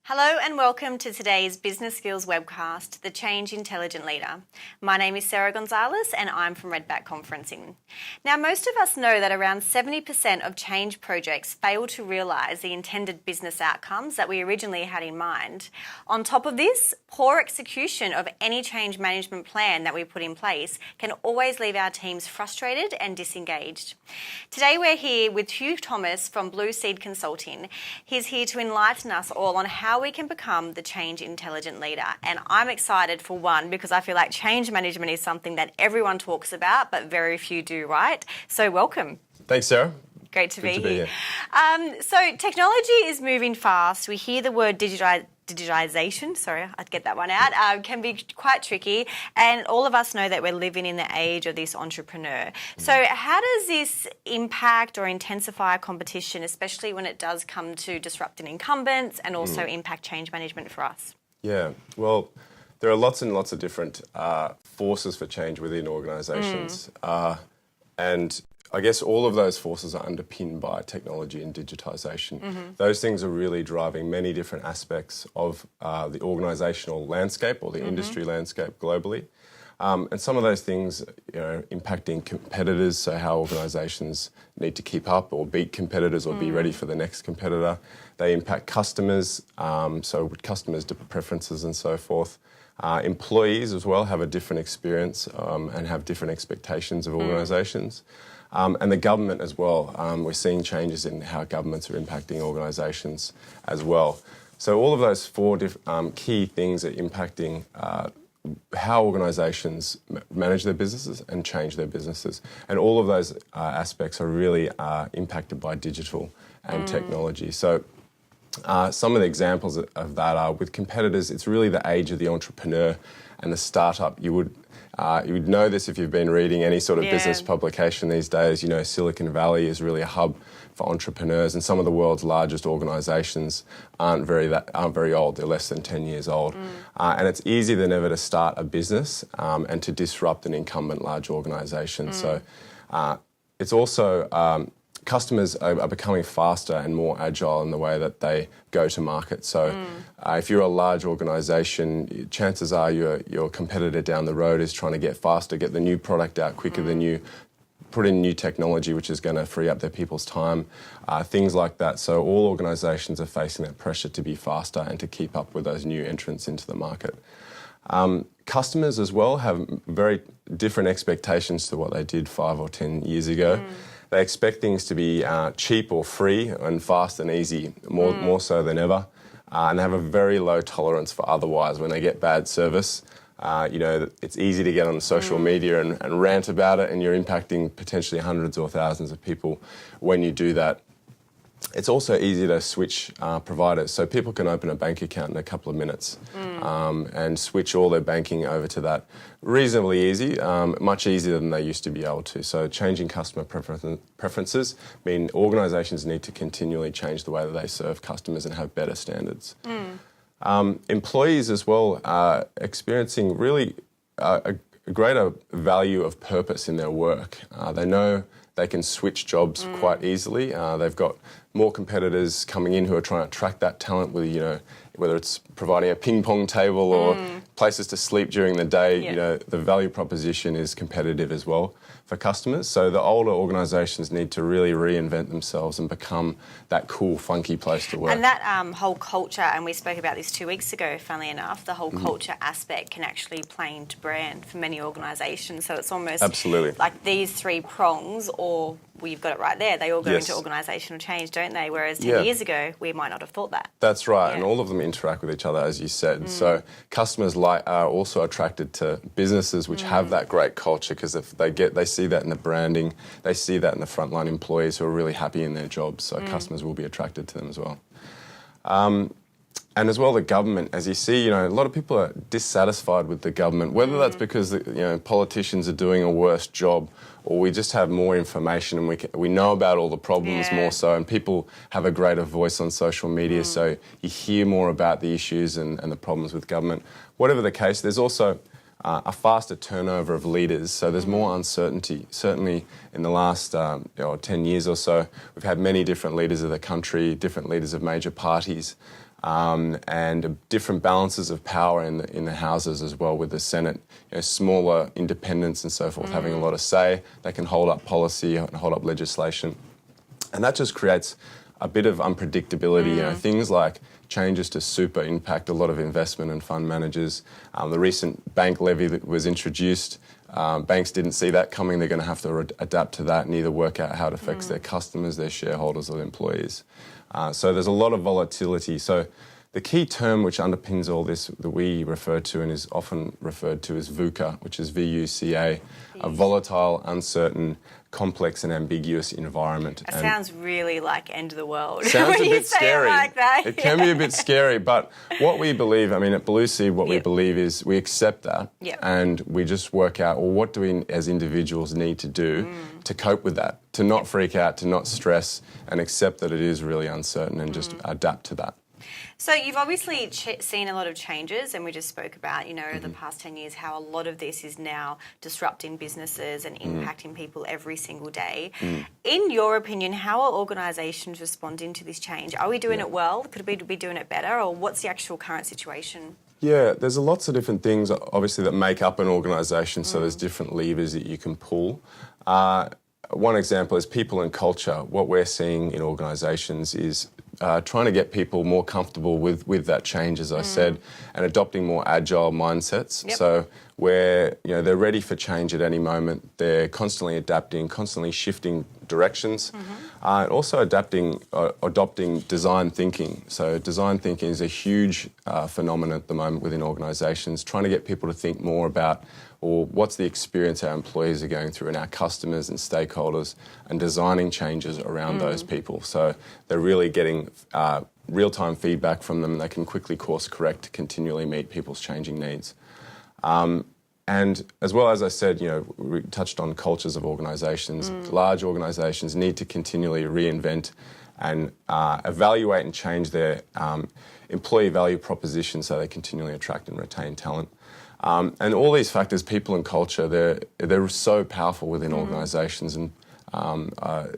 Hello and welcome to today's Business Skills webcast, The Change Intelligent Leader. My name is Sarah Gonzalez and I'm from Redback Conferencing. Now, most of us know that around 70% of change projects fail to realise the intended business outcomes that we originally had in mind. On top of this, poor execution of any change management plan that we put in place can always leave our teams frustrated and disengaged. Today we're here with Huw Thomas from Blue Seed Consulting. He's here to enlighten us all on how we can become the change intelligent leader. And I'm excited for one because I feel like change management is something that everyone talks about, but very few do, right? So welcome. Thanks, Sarah. Great to be here. So technology is moving fast. We hear the word digitization, sorry, I'd get that one out, can be quite tricky. And all of us know that we're living in the age of this entrepreneur. So how does this impact or intensify competition, especially when it does come to disrupting incumbents and also impact change management for us? Yeah, well, there are lots and lots of different forces for change within organisations. And I guess all of those forces are underpinned by technology and digitisation. Those things are really driving many different aspects of the organisational landscape or the industry landscape globally. And some of those things, impacting competitors, so how organisations need to keep up or beat competitors or be ready for the next competitor. They impact customers, so with customers' preferences and so forth. Employees as well have a different experience and have different expectations of organisations. And the government as well. We're seeing changes in how governments are impacting organisations as well. So all of those four key things are impacting how organisations manage their businesses and change their businesses. And all of those aspects are really impacted by digital and technology. So some of the examples of that are with competitors, it's really the age of the entrepreneur and the startup. You would know this if you've been reading any sort of business publication these days. Silicon Valley is really a hub for entrepreneurs, and some of the world's largest organisations aren't very old. They're less than 10 years old. And it's easier than ever to start a business and to disrupt an incumbent large organisation. So it's also customers are becoming faster and more agile in the way that they go to market. So if you're a large organisation, chances are your competitor down the road is trying to get faster, get the new product out quicker than you, put in new technology which is going to free up their people's time, things like that. So all organisations are facing that pressure to be faster and to keep up with those new entrants into the market. Customers as well have very different expectations to what they did 5 or 10 years ago. They expect things to be cheap or free and fast and easy, more so than ever, and they have a very low tolerance for otherwise. When they get bad service, it's easy to get on social media and rant about it, and you're impacting potentially hundreds or thousands of people when you do that. It's also easy to switch providers, so people can open a bank account in a couple of minutes and switch all their banking over to that reasonably easy, much easier than they used to be able to. So changing customer preferences mean organisations need to continually change the way that they serve customers and have better standards. Employees as well are experiencing really a greater value of purpose in their work. They know they can switch jobs quite easily. They've got more competitors coming in who are trying to attract that talent with, whether it's providing a ping pong table or places to sleep during the day. The value proposition is competitive as well for customers. So the older organisations need to really reinvent themselves and become that cool, funky place to work. And that whole culture, and we spoke about this 2 weeks ago, funnily enough, the whole culture aspect can actually play into brand for many organisations. So it's almost like these three prongs, or you've got it right there, they all go into organisational change, don't they? Whereas 10 years ago, we might not have thought that. That's right, and all of them interact with each other, as you said. So customers are also attracted to businesses which have that great culture, because if they see that in the branding, they see that in the frontline employees who are really happy in their jobs, so customers will be attracted to them as well. And as well, the government, as you see, a lot of people are dissatisfied with the government, whether that's because politicians are doing a worse job, or we just have more information and we know about all the problems more so, and people have a greater voice on social media, so you hear more about the issues and the problems with government. Whatever the case, there's also a faster turnover of leaders, so there's more uncertainty. Certainly in the last 10 years or so, we've had many different leaders of the country, different leaders of major parties. and different balances of power in the houses as well, with the Senate, smaller independents and so forth having a lot of say. They can hold up policy and hold up legislation. And that just creates a bit of unpredictability. Things like changes to super impact a lot of investment and fund managers. The recent bank levy that was introduced, banks didn't see that coming. They're going to have to adapt to that and either work out how it affects their customers, their shareholders or their employees. So there's a lot of volatility. So the key term which underpins all this that we refer to and is often referred to as VUCA, which is VUCA, a volatile, uncertain, complex and ambiguous environment. It sounds really like end of the world. Sounds when a bit scary. It like that. It can be a bit scary, but what we believe, at Blue Sea, what we believe is we accept that and we just work out, well, what do we as individuals need to do to cope with that, to not freak out, to not stress and accept that it is really uncertain and just adapt to that. So you've obviously seen a lot of changes, and we just spoke about, over the past 10 years, how a lot of this is now disrupting businesses and impacting people every single day. In your opinion, how are organisations responding to this change? Are we doing it well? Could we be doing it better? Or what's the actual current situation? Yeah, there's lots of different things, obviously, that make up an organisation, so there's different levers that you can pull. One example is people and culture. What we're seeing in organisations is trying to get people more comfortable with that change, as I said, and adopting more agile mindsets. So where they're ready for change at any moment, they're constantly adapting, constantly shifting directions, and also adopting design thinking. So design thinking is a huge phenomenon at the moment within organisations, trying to get people to think more about, or what's the experience our employees are going through and our customers and stakeholders, and designing changes around those people. So they're really getting real-time feedback from them and they can quickly course correct to continually meet people's changing needs. And as well, as I said, we touched on cultures of organisations. Large organisations need to continually reinvent and evaluate and change their employee value proposition so they continually attract and retain talent. And all these factors, people and culture, they're so powerful within organisations. And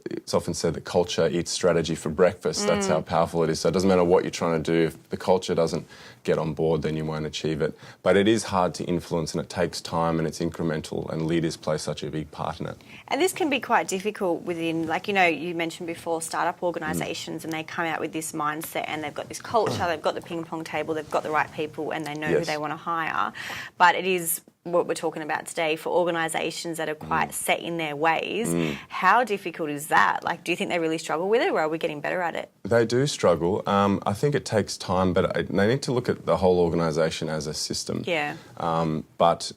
it's often said that culture eats strategy for breakfast. That's how powerful it is. So it doesn't matter what you're trying to do. If the culture doesn't get on board, then you won't achieve it. But it is hard to influence and it takes time and it's incremental, and leaders play such a big part in it. And this can be quite difficult within, you mentioned before, startup organisations, and they come out with this mindset and they've got this culture, they've got the ping pong table, they've got the right people and they know who they want to hire. But it is what we're talking about today for organisations that are quite set in their ways. How difficult is that? Do you think they really struggle with it, or are we getting better at it? They do struggle. I think it takes time, but they need to look at the whole organisation as a system. Yeah. But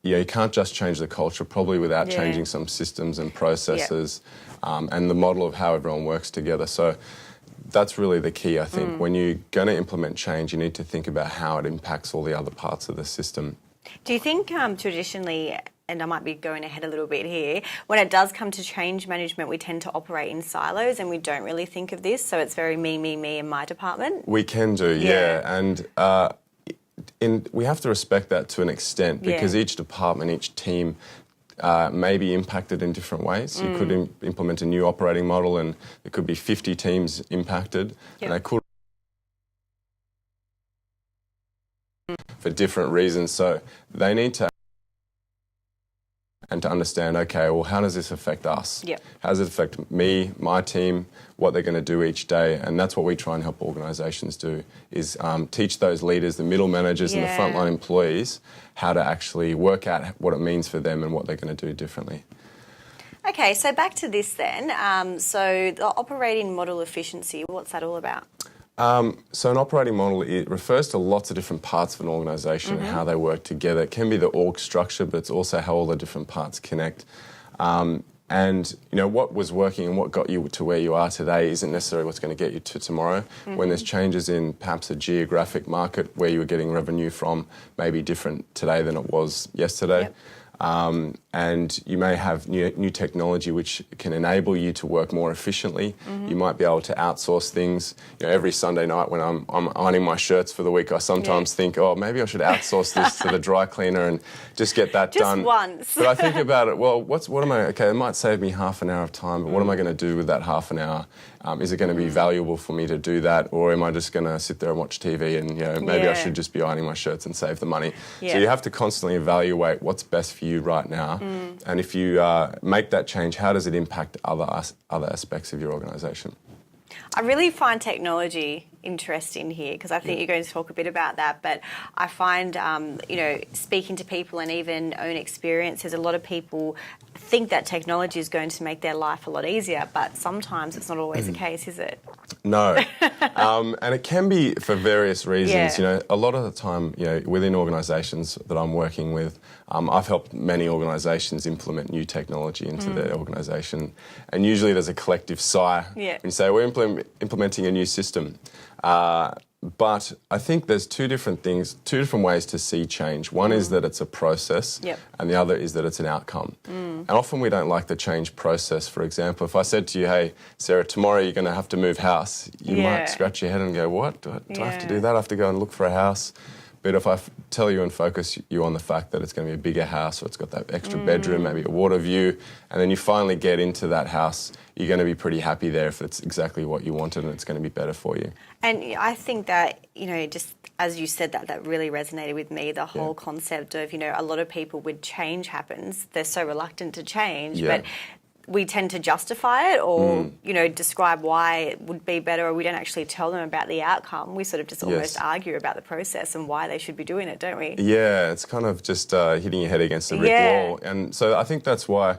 you can't just change the culture probably without changing some systems and processes and the model of how everyone works together. So that's really the key, I think. When you're going to implement change, you need to think about how it impacts all the other parts of the system. Do you think traditionally, and I might be going ahead a little bit here, when it does come to change management, we tend to operate in silos and we don't really think of this, so it's very me, and my department? We can do, and we have to respect that to an extent, because each department, each team may be impacted in different ways. You could implement a new operating model and there could be 50 teams impacted, and they could for different reasons. So they need to understand, okay, well, how does this affect us? How does it affect me, my team, what they're going to do each day? And that's what we try and help organisations do, is teach those leaders, the middle managers and the frontline employees, how to actually work out what it means for them and what they're going to do differently. Okay, so back to this then. So the operating model efficiency, what's that all about? So an operating model, it refers to lots of different parts of an organisation and how they work together. It can be the org structure, but it's also how all the different parts connect. And what was working and what got you to where you are today isn't necessarily what's going to get you to tomorrow. When there's changes in perhaps a geographic market where you were getting revenue from, maybe different today than it was yesterday. And you may have new technology which can enable you to work more efficiently. You might be able to outsource things. Every Sunday night when I'm ironing my shirts for the week, I sometimes think, oh, maybe I should outsource this to the dry cleaner and just get that done. Just once. But I think about it, well, it might save me half an hour of time, but what am I going to do with that half an hour? Is it going to be valuable for me to do that, or am I just going to sit there and watch TV and maybe I should just be ironing my shirts and save the money? So you have to constantly evaluate what's best for you right now, and if you make that change, how does it impact other aspects of your organisation? I really find technology interesting here because I think you're going to talk a bit about that, but I find, speaking to people and even own experiences, a lot of people think that technology is going to make their life a lot easier, but sometimes it's not always the case, is it? No. And it can be for various reasons. Yeah. A lot of the time, within organisations that I'm working with, I've helped many organisations implement new technology into their organisation, and usually there's a collective sigh when you say, we're implementing a new system. But I think there's two different ways to see change. One is that it's a process, and the other is that it's an outcome. And often we don't like the change process. For example, if I said to you, hey, Sarah, tomorrow you're going to have to move house, you might scratch your head and go, what? Do I have to do that? I have to go and look for a house? But if I tell you and focus you on the fact that it's going to be a bigger house, or it's got that extra bedroom, maybe a water view, and then you finally get into that house, you're going to be pretty happy there if it's exactly what you wanted and it's going to be better for you. And I think that, just as you said that really resonated with me, the whole concept of, a lot of people, when change happens, they're so reluctant to change, but we tend to justify it or, describe why it would be better, or we don't actually tell them about the outcome. We sort of just almost argue about the process and why they should be doing it, don't we? Yeah, it's kind of just hitting your head against a brick wall. And so I think that's why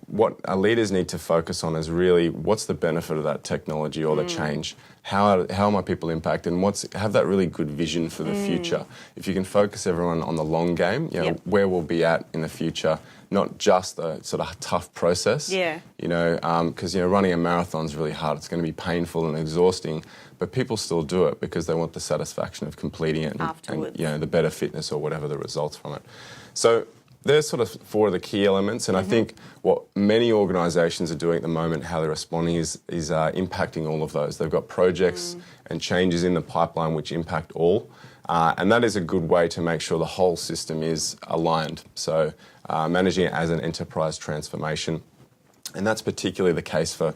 what our leaders need to focus on is really what's the benefit of that technology or the change? How are my people impacted? And have that really good vision for the future. If you can focus everyone on the long game, where we'll be at in the future, not just the sort of tough process. Because running a marathon is really hard. It's going to be painful and exhausting, but people still do it because they want the satisfaction of completing it and the better fitness or whatever the results from it. So there's sort of four of the key elements, and I think what many organisations are doing at the moment, how they're responding is impacting all of those. They've got projects and changes in the pipeline which impact all, and that is a good way to make sure the whole system is aligned. So managing it as an enterprise transformation, and that's particularly the case for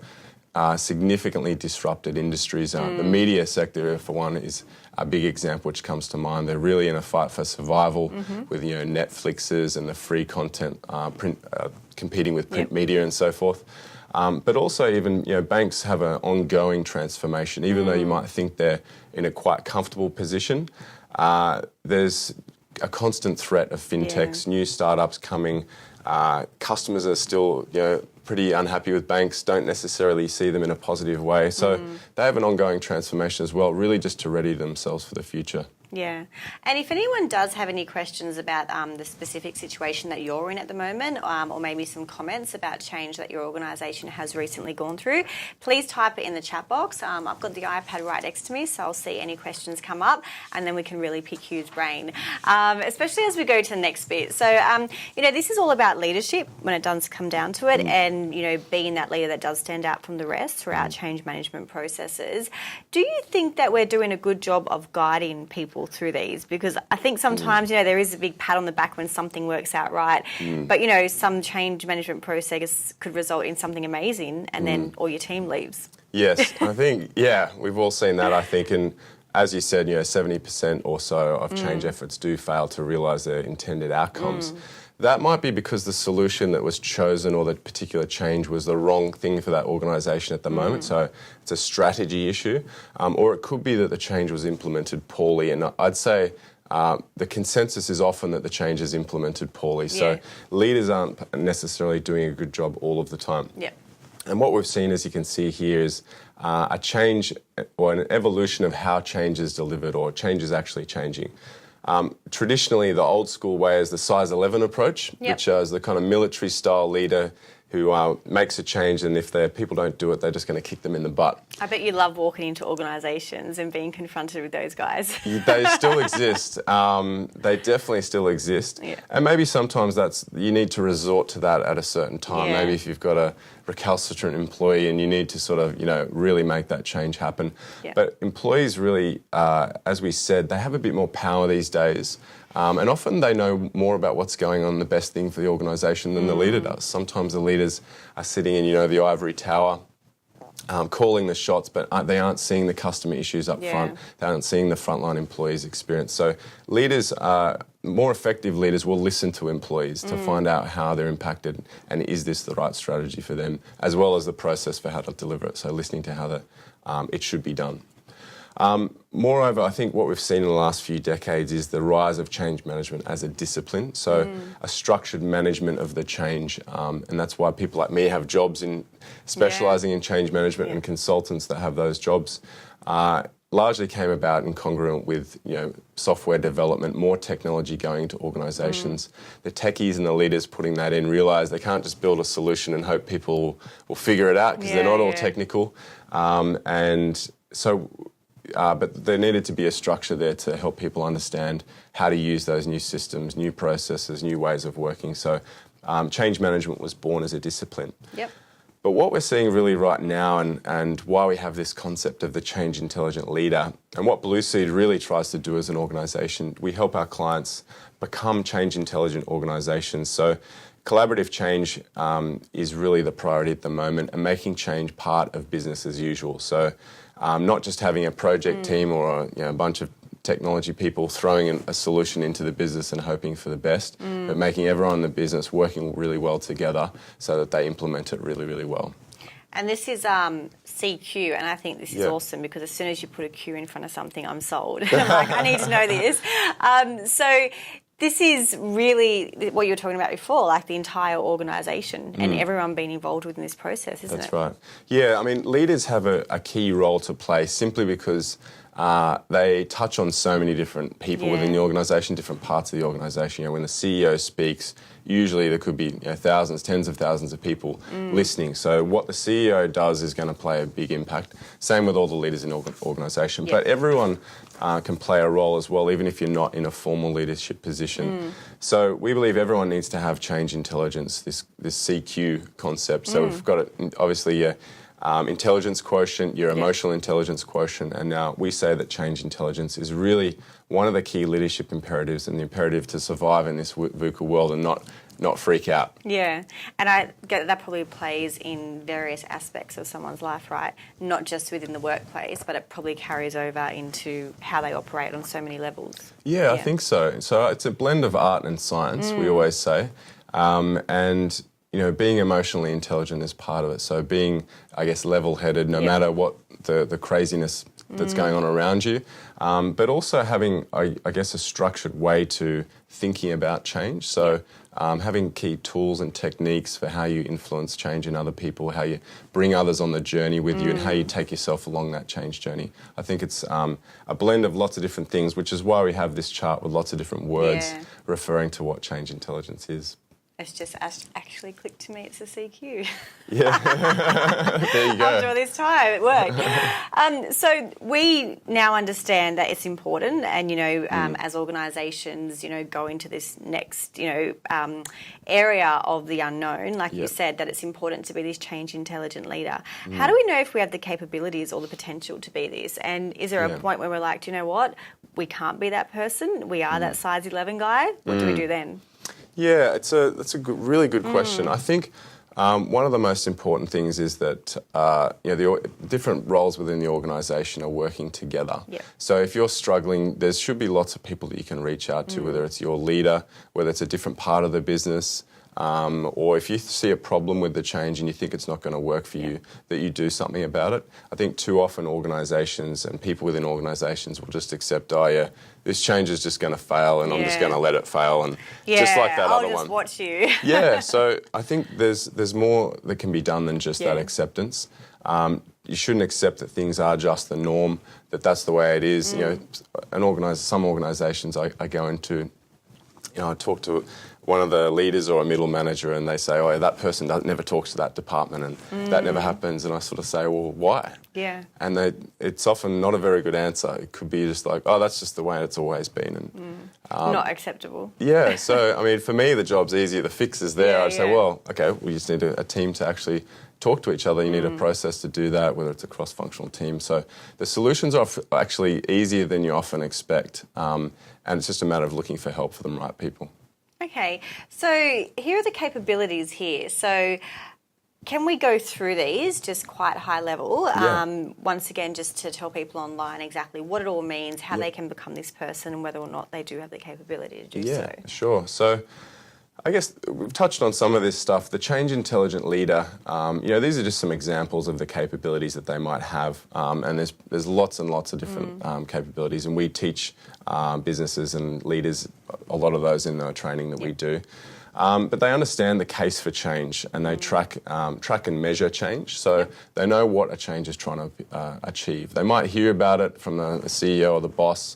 significantly disrupted industries. The media sector, for one, is a big example which comes to mind. They're really in a fight for survival with Netflixes and the free content print competing with print media and so forth. But also even banks have an ongoing transformation. Even though you might think they're in a quite comfortable position, there's a constant threat of fintechs, new startups coming. Customers are still pretty unhappy with banks, don't necessarily see them in a positive way. So they have an ongoing transformation as well, really just to ready themselves for the future. Yeah. And if anyone does have any questions about the specific situation that you're in at the moment, or maybe some comments about change that your organisation has recently gone through, please type it in the chat box. I've got the iPad right next to me, so I'll see any questions come up, and then we can really pick Huw's brain, especially as we go to the next bit. So, this is all about leadership when it does come down to it, and, being that leader that does stand out from the rest throughout change management processes. Do you think that we're doing a good job of guiding people through these? Because I think sometimes, there is a big pat on the back when something works out right, but, some change management process could result in something amazing and then all your team leaves. Yes, I think, we've all seen that, I think, and as you said, 70% or so of change efforts do fail to realise their intended outcomes. That might be because the solution that was chosen or the particular change was the wrong thing for that organisation at the moment. So it's a strategy issue. Or it could be that the change was implemented poorly. And I'd say the consensus is often that the change is implemented poorly. So leaders aren't necessarily doing a good job all of the time. And what we've seen, as you can see here, is a change or an evolution of how change is delivered or change is actually changing. Traditionally, the old school way is the size 11 approach, which is the kind of military style leader who makes a change, and if their people don't do it, they're just going to kick them in the butt. I bet you love walking into organisations and being confronted with those guys. They still exist. They definitely still exist. And maybe sometimes you need to resort to that at a certain time. Maybe if you've got a recalcitrant employee and you need to sort of, really make that change happen. But employees really, as we said, they have a bit more power these days. And often they know more about what's going on, the best thing for the organisation than the leader does. Sometimes the leaders are sitting in, the ivory tower calling the shots, but they aren't seeing the customer issues up Yeah. front. They aren't seeing the frontline employees' experience. So leaders, more effective leaders will listen to employees to find out how they're impacted and is this the right strategy for them, as well as the process for how to deliver it. So listening to how it should be done. Moreover, I think what we've seen in the last few decades is the rise of change management as a discipline, so a structured management of the change, and that's why people like me have jobs in specialising in change management, and consultants that have those jobs largely came about incongruent with software development, more technology going into organisations. The techies and the leaders putting that in realise they can't just build a solution and hope people will figure it out because they're not all technical, and so. But there needed to be a structure there to help people understand how to use those new systems, new processes, new ways of working. So change management was born as a discipline. Yep. But what we're seeing really right now and why we have this concept of the change intelligent leader and what Blue Seed really tries to do as an organisation, we help our clients become change intelligent organisations. So collaborative change is really the priority at the moment and making change part of business as usual. So not just having a project team or a bunch of technology people throwing a solution into the business and hoping for the best, but making everyone in the business working really well together so that they implement it really, really well. And this is CQ, and I think this is awesome because as soon as you put a Q in front of something, I'm sold. Like, I need to know this. So this is really what you were talking about before, like the entire organisation and everyone being involved within this process, isn't it? That's right. Yeah, I mean, leaders have a key role to play simply because they touch on so many different people within the organisation, different parts of the organisation. When the CEO speaks, usually there could be thousands, tens of thousands of people listening. So what the CEO does is going to play a big impact. Same with all the leaders in the organisation. But everyone can play a role as well, even if you're not in a formal leadership position. So we believe everyone needs to have change intelligence, this CQ concept. So we've got it, obviously, intelligence quotient, your emotional intelligence quotient, and now we say that change intelligence is really one of the key leadership imperatives and the imperative to survive in this VUCA world and not freak out. Yeah, and I get that probably plays in various aspects of someone's life, right? Not just within the workplace, but it probably carries over into how they operate on so many levels. Yeah, I think so. So it's a blend of art and science, we always say, and being emotionally intelligent is part of it. So being, I guess, level-headed, no matter what the craziness that's going on around you, but also having, I guess, a structured way to thinking about change. So having key tools and techniques for how you influence change in other people, how you bring others on the journey with you, and how you take yourself along that change journey. I think it's a blend of lots of different things, which is why we have this chart with lots of different words referring to what change intelligence is. It's just actually clicked to me. It's a CQ. Yeah, there you go. After all this time, it worked. So we now understand that it's important, and as organisations, go into this next, area of the unknown, like you said, that it's important to be this change intelligent leader. How do we know if we have the capabilities or the potential to be this? And is there a point where we're like, do you know what, we can't be that person? We are that size 11 guy. What do we do then? Yeah, that's a really good question. I think one of the most important things is that the different roles within the organisation are working together. Yep. So if you're struggling, there should be lots of people that you can reach out to, whether it's your leader, whether it's a different part of the business, or if you see a problem with the change and you think it's not going to work for you, that you do something about it. I think too often organisations and people within organisations will just accept, this change is just going to fail and I'm just going to let it fail, and just like that other one. I'll just watch you. Yeah, so I think there's more that can be done than just that acceptance. You shouldn't accept that things are just the norm, that's the way it is. Some organisations I go into, I talk to one of the leaders or a middle manager and they say, that person never talks to that department and that never happens. And I sort of say, well, why? Yeah. And it's often not a very good answer. It could be just like, that's just the way it's always been. And not acceptable. Yeah, so, I mean, for me, the job's easier. The fix is there. I'd say, well, okay, we just need a team to actually talk to each other. You need a process to do that, whether it's a cross-functional team. So the solutions are actually easier than you often expect. And it's just a matter of looking for help for the right people. Okay, so here are the capabilities here. So can we go through these just quite high level? Yeah. Once again, just to tell people online exactly what it all means, how Yep. they can become this person, and whether or not they do have the capability to do Yeah, so. sure. So I guess we've touched on some of this stuff. The change intelligent leader, these are just some examples of the capabilities that they might have. And there's lots and lots of different capabilities. And we teach businesses and leaders a lot of those in the training that we do. But they understand the case for change, and they track and measure change. So they know what a change is trying to achieve. They might hear about it from the CEO or the boss,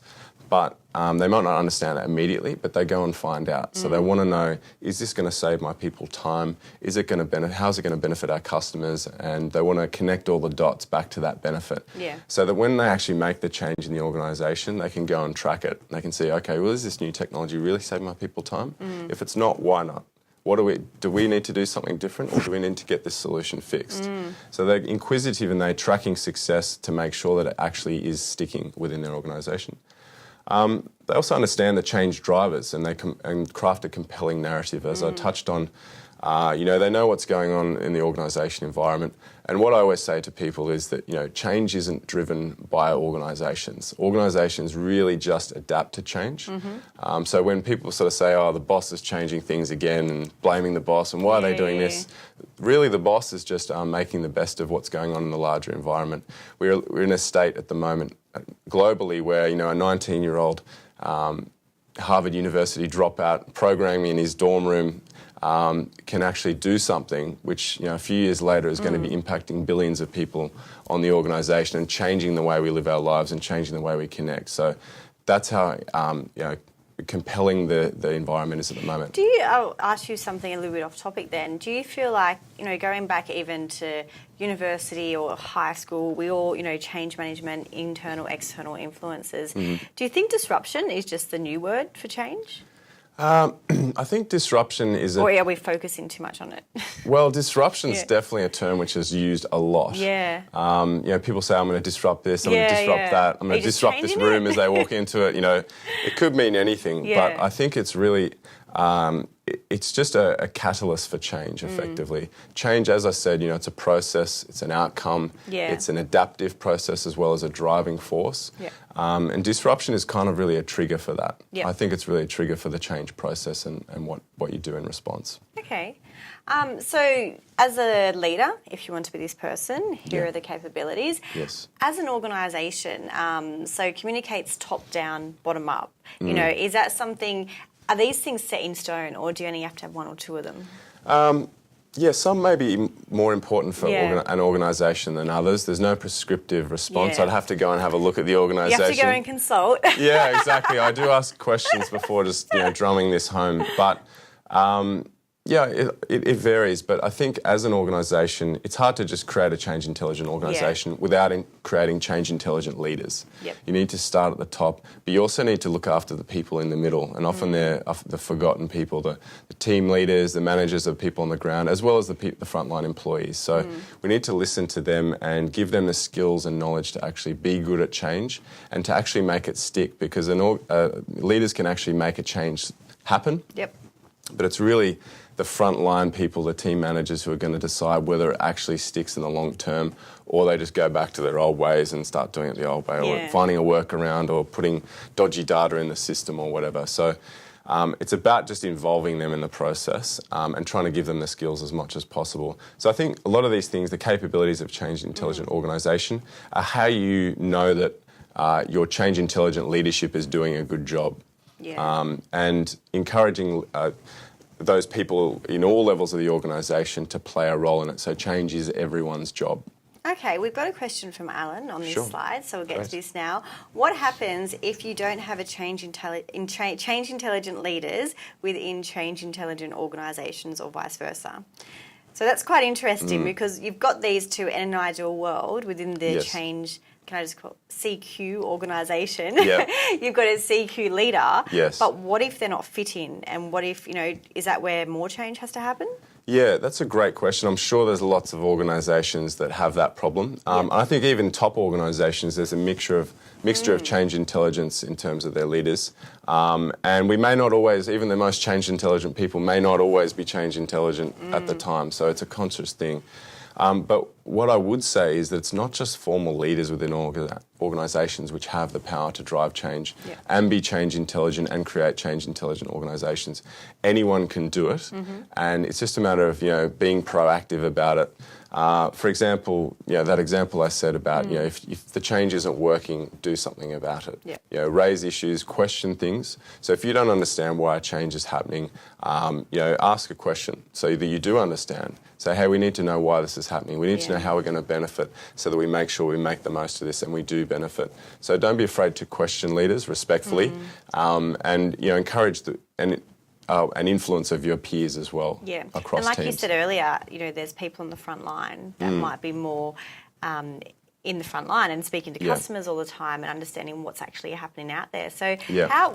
but they might not understand it immediately, but they go and find out. So they want to know, is this going to save my people time? Is it going to how's it going to benefit our customers? And they want to connect all the dots back to that benefit. Yeah. So that when they actually make the change in the organisation, they can go and track it. They can see, okay, well, is this new technology really saving my people time? If it's not, why not? Do we need to do something different, or do we need to get this solution fixed? So they're inquisitive, and they're tracking success to make sure that it actually is sticking within their organisation. They also understand the change drivers, and they and craft a compelling narrative, as I touched on. They know what's going on in the organisation environment. And what I always say to people is that, change isn't driven by organisations. Organisations really just adapt to change. So when people sort of say, oh, the boss is changing things again and blaming the boss, and why are they doing this? Really, the boss is just making the best of what's going on in the larger environment. We're in a state at the moment globally where, a 19-year-old Harvard University dropout programming in his dorm room can actually do something which, a few years later is going to be impacting billions of people on the organisation and changing the way we live our lives and changing the way we connect. So that's how, compelling the environment is at the moment. I'll ask you something a little bit off topic then. Do you feel like, going back even to university or high school, we all, change management, internal, external influences. Do you think disruption is just the new word for change? I think disruption is Or are we focusing too much on it? Well, disruption is definitely a term which is used a lot. Yeah. People say, I'm going to disrupt this, I'm going to disrupt that, I'm going to disrupt this room as they walk into it. It could mean anything, but I think it's really, it's just a catalyst for change, effectively. Change, as I said, it's a process, it's an outcome, it's an adaptive process as well as a driving force. And disruption is kind of really a trigger for that. I think it's really a trigger for the change process and what you do in response. Okay. So as a leader, if you want to be this person, here are the capabilities. Yes. As an organisation, so communicates top down, bottom up. Is that something... Are these things set in stone, or do you only have to have one or two of them? Some may be more important for an organisation than others. There's no prescriptive response. I'd have to go and have a look at the organisation. You have to go and consult. Yeah, exactly. I do ask questions before just drumming this home. But it varies. But I think as an organisation, it's hard to just create a change intelligent organisation without creating change intelligent leaders. You need to start at the top, but you also need to look after the people in the middle. And often they're the forgotten people, the team leaders, the managers of people on the ground, as well as the frontline employees. So we need to listen to them and give them the skills and knowledge to actually be good at change and to actually make it stick, because leaders can actually make a change happen. But it's really the frontline people, the team managers, who are going to decide whether it actually sticks in the long term, or they just go back to their old ways and start doing it the old way, or finding a workaround, or putting dodgy data in the system or whatever. So it's about just involving them in the process and trying to give them the skills as much as possible. So I think a lot of these things, the capabilities of change intelligent organisation, are how you know that your change intelligent leadership is doing a good job. And encouraging those people in all levels of the organisation to play a role in it. So change is everyone's job. Okay, we've got a question from Alan on this slide, so we'll get to this now. What happens if you don't have a change intelligent leaders within change intelligent organisations, or vice versa? So that's quite interesting, because you've got these two in an ideal world within the change, can I just call it CQ organisation? You've got a CQ leader. But what if they're not fitting? And what if, is that where more change has to happen? Yeah, that's a great question. I'm sure there's lots of organisations that have that problem. I think even top organisations, there's a mixture of change intelligence in terms of their leaders. And we may not always, even the most change intelligent people may not always be change intelligent at the time. So it's a conscious thing. But what I would say is that it's not just formal leaders within organisations which have the power to drive change and be change intelligent and create change intelligent organisations. Anyone can do it, and it's just a matter of being proactive about it. For example, that example I said about if the change isn't working, do something about it. Raise issues, question things. So if you don't understand why a change is happening, ask a question so that you do understand. Say, hey, we need to know why this is happening. We need to know how we're going to benefit so that we make sure we make the most of this and we do benefit. So don't be afraid to question leaders respectfully and encourage an influence of your peers as well across and like teams. you said earlier, there's people on the front line that might be more in the front line and speaking to customers all the time and understanding what's actually happening out there. So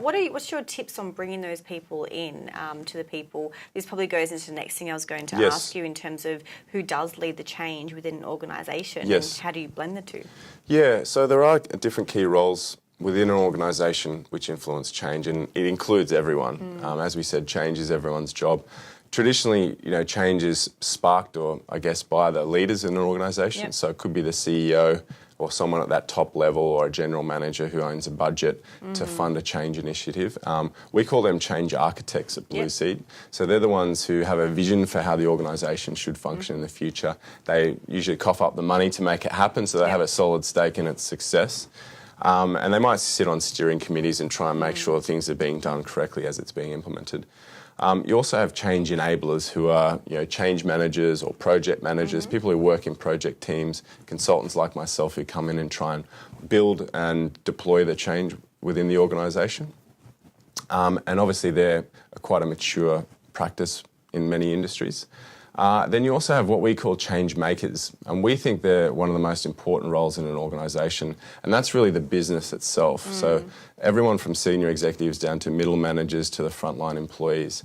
what's your tips on bringing those people in to the people? This probably goes into the next thing I was going to ask you in terms of who does lead the change within an organisation and how do you blend the two? Yeah, so there are different key roles within an organisation which influence change, and it includes everyone. As we said, change is everyone's job. Traditionally, change is sparked, or I guess, by the leaders in an organisation. So it could be the CEO or someone at that top level, or a general manager who owns a budget to fund a change initiative. We call them change architects at Blue Seed. So they're the ones who have a vision for how the organisation should function in the future. They usually cough up the money to make it happen, so they have a solid stake in its success. And they might sit on steering committees and try and make sure things are being done correctly as it's being implemented. You also have change enablers who are change managers or project managers, people who work in project teams, consultants like myself who come in and try and build and deploy the change within the organisation. And obviously they're quite a mature practice in many industries. Then you also have what we call change makers, and we think they're one of the most important roles in an organisation, and that's really the business itself. So everyone from senior executives down to middle managers to the frontline employees.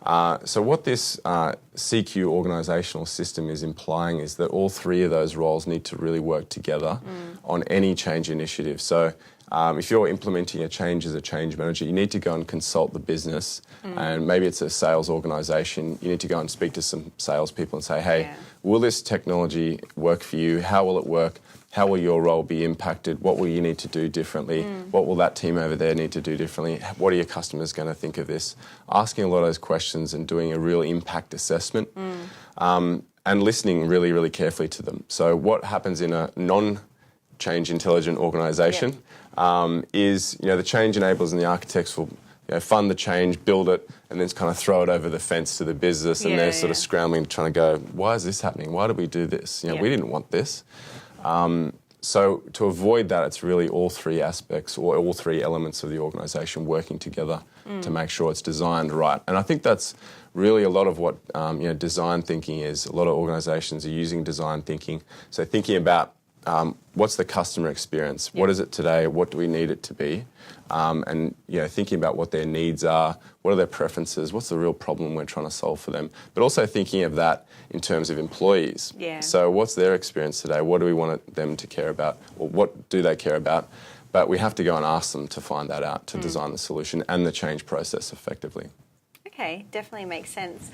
So what this CQ organisational system is implying is that all three of those roles need to really work together on any change initiative. So if you're implementing a change as a change manager, you need to go and consult the business, and maybe it's a sales organisation. You need to go and speak to some salespeople and say, hey, will this technology work for you? How will it work? How will your role be impacted? What will you need to do differently? What will that team over there need to do differently? What are your customers going to think of this? Asking a lot of those questions and doing a real impact assessment and listening really, really carefully to them. So what happens in a non-change intelligent organisation is the change enablers and the architects will fund the change, build it, and then kind of throw it over the fence to the business, and they're sort of scrambling, trying to go, why is this happening? Why did we do this? We didn't want this. So to avoid that, it's really all three aspects or all three elements of the organisation working together to make sure it's designed right. And I think that's really a lot of what design thinking is. A lot of organisations are using design thinking. So thinking about what's the customer experience? What is it today? What do we need it to be? And thinking about what their needs are, what are their preferences, what's the real problem we're trying to solve for them, but also thinking of that in terms of employees. So what's their experience today? What do we want them to care about, or what do they care about? But we have to go and ask them to find that out, to design the solution and the change process effectively. Okay, definitely makes sense.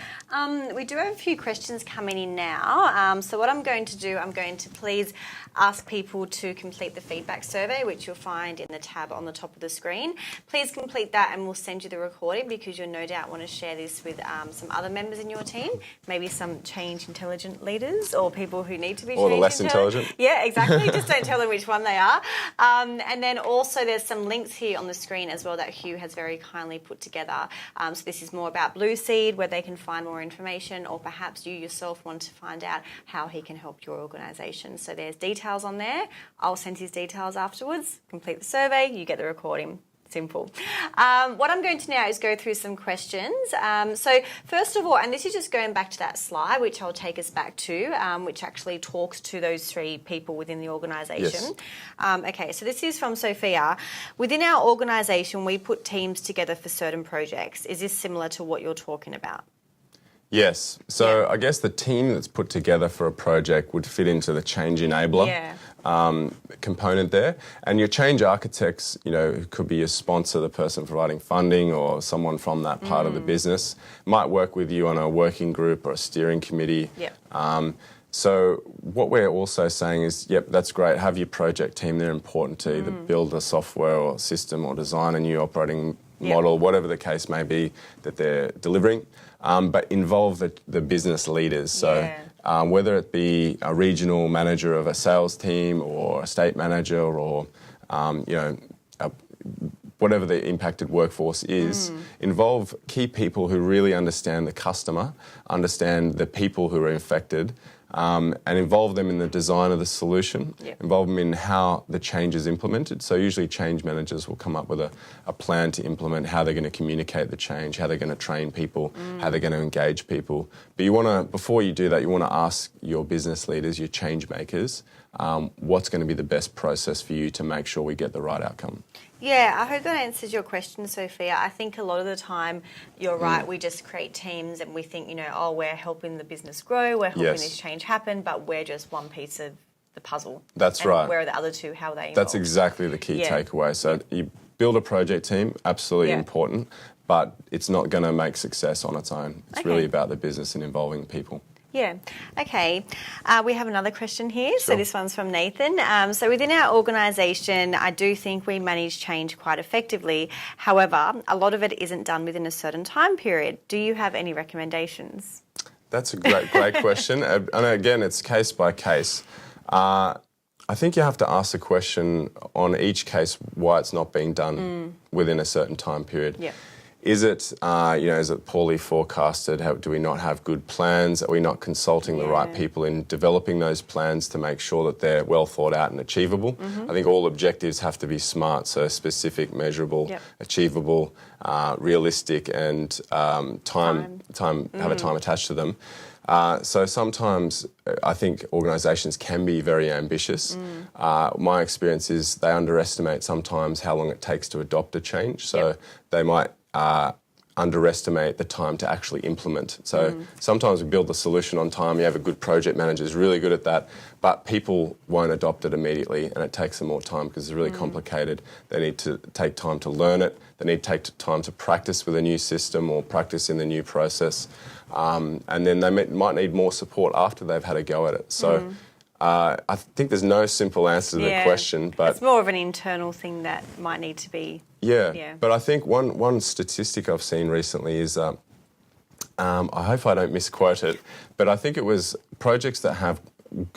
We do have a few questions coming in now. So what I'm going to do, I'm going to please ask people to complete the feedback survey, which you'll find in the tab on the top of the screen. Please complete that and we'll send you the recording, because you'll no doubt want to share this with some other members in your team, maybe some change intelligent leaders or people who need to be or change the less intelligent. Yeah, exactly. Just don't tell them which one they are. And then also there's some links here on the screen as well that Huw has very kindly put together. So this is more about Blue Seed, where they can find more information, or perhaps you yourself want to find out how he can help your organisation. So there's details on there. I'll send his details afterwards. Complete the survey, you get the recording. Simple. What I'm going to now is go through some questions. So first of all, and this is just going back to that slide, which I'll take us back to, which actually talks to those three people within the organisation. Okay, so this is from Sophia. Within our organisation, we put teams together for certain projects. Is this similar to what you're talking about? Yes. So I guess the team that's put together for a project would fit into the change enabler component there. And your change architects, who could be your sponsor, the person providing funding, or someone from that part of the business, might work with you on a working group or a steering committee. So what we're also saying is, yep, that's great. Have your project team. They're important to either build a software or system or design a new operating model, whatever the case may be that they're delivering. But involve the business leaders. So whether it be a regional manager of a sales team or a state manager or, whatever the impacted workforce is, involve key people who really understand the customer, understand the people who are affected, and involve them in the design of the solution, involve them in how the change is implemented. So usually change managers will come up with a plan to implement how they're going to communicate the change, how they're going to train people, how they're going to engage people. But before you do that, you want to ask your business leaders, your change makers, what's going to be the best process for you to make sure we get the right outcome. Yeah, I hope that answers your question, Sophia. I think a lot of the time, you're right, we just create teams and we think, we're helping the business grow, we're helping this change happen, but we're just one piece of the puzzle. That's right. Where are the other two? How are they involved? That's exactly the key takeaway. So you build a project team, absolutely important, but it's not going to make success on its own. It's really about the business and involving people. Yeah. Okay. We have another question here. Sure. So this one's from Nathan. So within our organisation, I do think we manage change quite effectively. However, a lot of it isn't done within a certain time period. Do you have any recommendations? That's a great question. And again, it's case by case. I think you have to ask the question on each case why it's not being done within a certain time period. Yeah. Is it, is it poorly forecasted? Do we not have good plans? Are we not consulting the right people in developing those plans to make sure that they're well thought out and achievable? I think all objectives have to be SMART, so specific, measurable, achievable, realistic, and have a time attached to them. So sometimes I think organisations can be very ambitious. My experience is they underestimate sometimes how long it takes to adopt a change. So they might underestimate the time to actually implement. So sometimes we build the solution on time. You have a good project manager who's really good at that, but people won't adopt it immediately, and it takes them more time because it's really complicated. They need to take time to learn it. They need to take time to practice with a new system or practice in the new process. And then they might need more support after they've had a go at it. So I think there's no simple answer to the question. But it's more of an internal thing that might need to be... But I think one statistic I've seen recently is, I hope I don't misquote it, but I think it was projects that have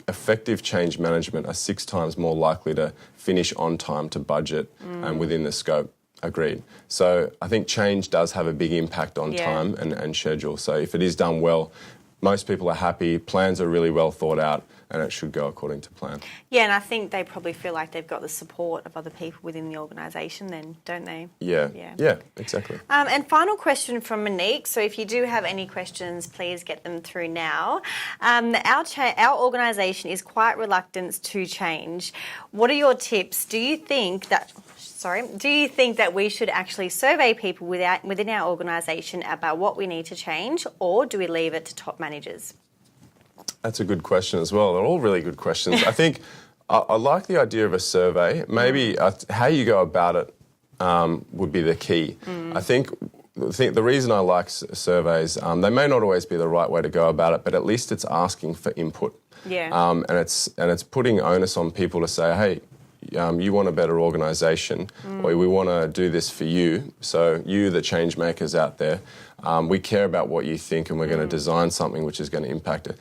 effective change management are 6 times more likely to finish on time to budget and within the scope. Agreed. So I think change does have a big impact on time and schedule. So if it is done well, most people are happy, plans are really well thought out, and it should go according to plan. Yeah, and I think they probably feel like they've got the support of other people within the organisation then, don't they? Yeah, exactly. And final question from Monique. So if you do have any questions, please get them through now. Our organisation is quite reluctant to change. What are your tips? Do you think that we should actually survey people within our organisation about what we need to change, or do we leave it to top managers? That's a good question as well. They're all really good questions. I think I like the idea of a survey. Maybe how you go about it would be the key. I think the reason I like surveys, they may not always be the right way to go about it, but at least it's asking for input. And it's putting onus on people to say, hey, you want a better organisation, or we want to do this for you. So you, the change makers out there, we care about what you think, and we're going to design something which is going to impact it.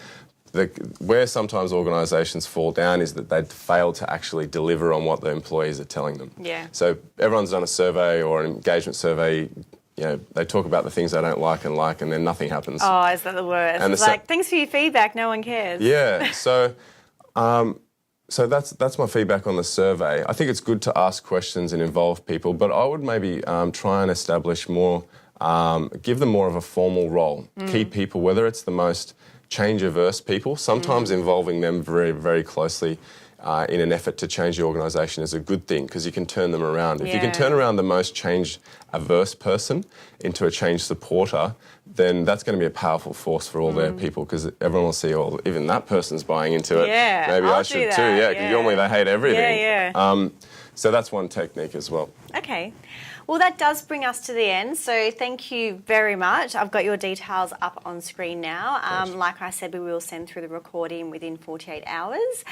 Where sometimes organisations fall down is that they fail to actually deliver on what the employees are telling them. So everyone's done a survey or an engagement survey. They talk about the things they don't like, and then nothing happens. Oh, is that the worst? And it's like, thanks for your feedback, no one cares. Yeah, so that's my feedback on the survey. I think it's good to ask questions and involve people, but I would maybe try and establish more, give them more of a formal role. Key people, whether it's the most change-averse people, sometimes involving them very, very closely in an effort to change the organisation is a good thing because you can turn them around. If you Yeah. can turn around the most change-averse person into a change supporter, then that's going to be a powerful force for all their people because everyone will see, oh, even that person's buying into it. Yeah, Maybe I'll I do should that, too. Yeah, because yeah. normally they hate everything. Yeah. So that's one technique as well. Okay. Well, that does bring us to the end. So thank you very much. I've got your details up on screen now. Like I said, we will send through the recording within 48 hours.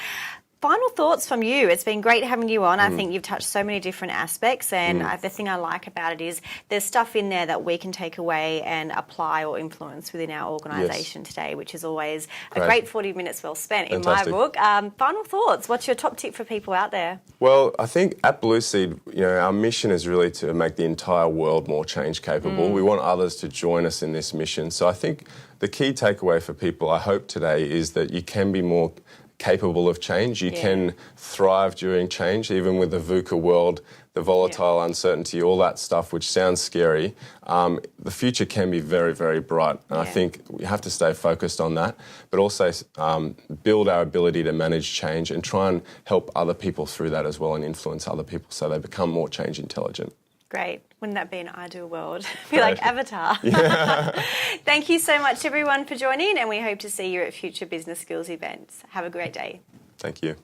Final thoughts from you. It's been great having you on. I think you've touched so many different aspects, and the thing I like about it is there's stuff in there that we can take away and apply or influence within our organisation today, which is always a great 40 minutes well spent Fantastic. in my book. Final thoughts. What's your top tip for people out there? Well, I think at Blue Seed, our mission is really to make the entire world more change capable. We want others to join us in this mission. So I think the key takeaway for people, I hope today, is that you can be more capable of change. You can thrive during change, even with the VUCA world, the volatile uncertainty, all that stuff, which sounds scary. The future can be very, very bright. And I think we have to stay focused on that, but also build our ability to manage change and try and help other people through that as well and influence other people so they become more change intelligent. Great. Wouldn't that be an ideal world? Be like Avatar. Yeah. Thank you so much, everyone, for joining, and we hope to see you at future business skills events. Have a great day. Thank you.